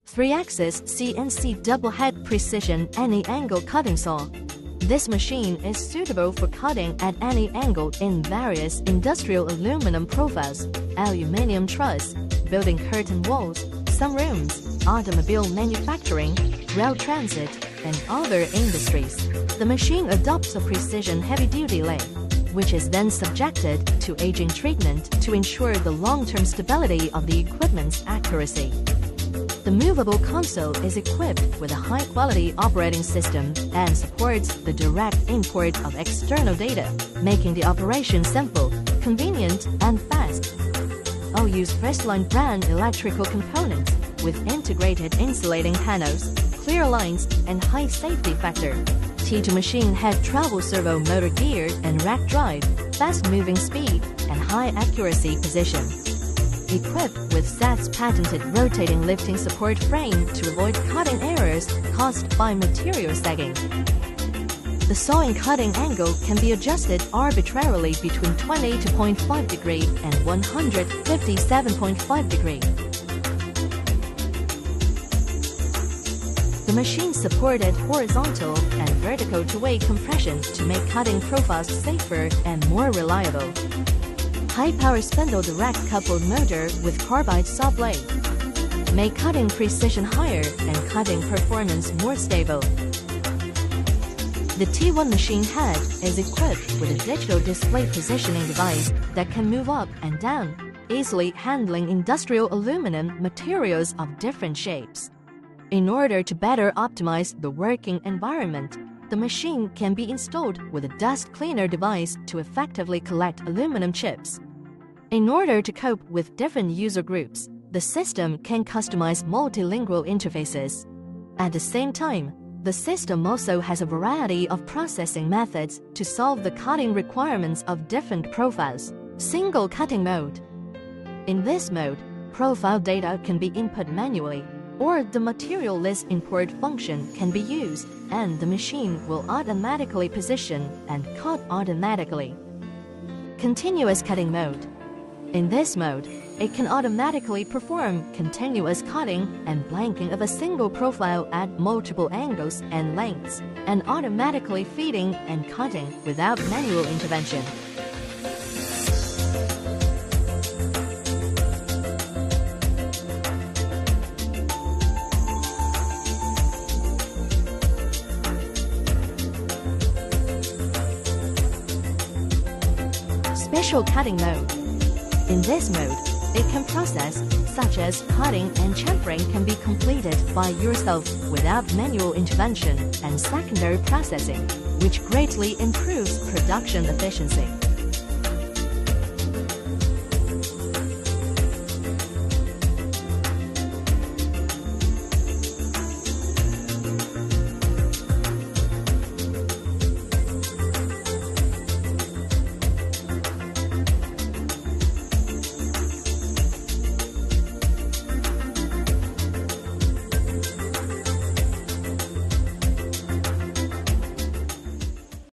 3-axis CNC Double Head Precision Any-Angle Cutting Saw. This machine is suitable for cutting at any angle in various industrial aluminum profiles, aluminium truss, building curtain walls, sunrooms, automobile manufacturing, rail transit, and other industries. The machine adopts a precision heavy-duty lathe, which is then subjected to aging treatment to ensure the long-term stability of the equipment's accuracy. The movable console is equipped with a high-quality operating system and supports the direct import of external data, making the operation simple, convenient, and fast. All use Firstline brand electrical components with integrated insulating panels, clear lines, and high safety factor. T2 machine head travel servo motor gear and rack drive, fast moving speed, and high accuracy position. Equipped with SAT's patented rotating lifting support frame to avoid cutting errors caused by material sagging. The sawing cutting angle can be adjusted arbitrarily between 20.5 degree and 157.5 degree. The machine supported horizontal and vertical two-way compression to make cutting profiles safer and more reliable. High-power spindle direct coupled motor with carbide saw blade make cutting precision higher and cutting performance more stable. The T1 machine head is equipped with a digital display positioning device that can move up and down, easily handling industrial aluminum materials of different shapes. In order to better optimize the working environment, the machine can be installed with a dust cleaner device to effectively collect aluminum chips. In order to cope with different user groups, the system can customize multilingual interfaces. At the same time, the system also has a variety of processing methods to solve the cutting requirements of different profiles. Single cutting mode. In this mode, profile data can be input manually, or the material list import function can be used, and the machine will automatically position and cut automatically. Continuous cutting mode. In this mode, it can automatically perform continuous cutting and blanking of a single profile at multiple angles and lengths, and automatically feeding and cutting without manual intervention. Special cutting mode. In this mode, it can process, such as cutting and chamfering can be completed by yourself without manual intervention and secondary processing, which greatly improves production efficiency.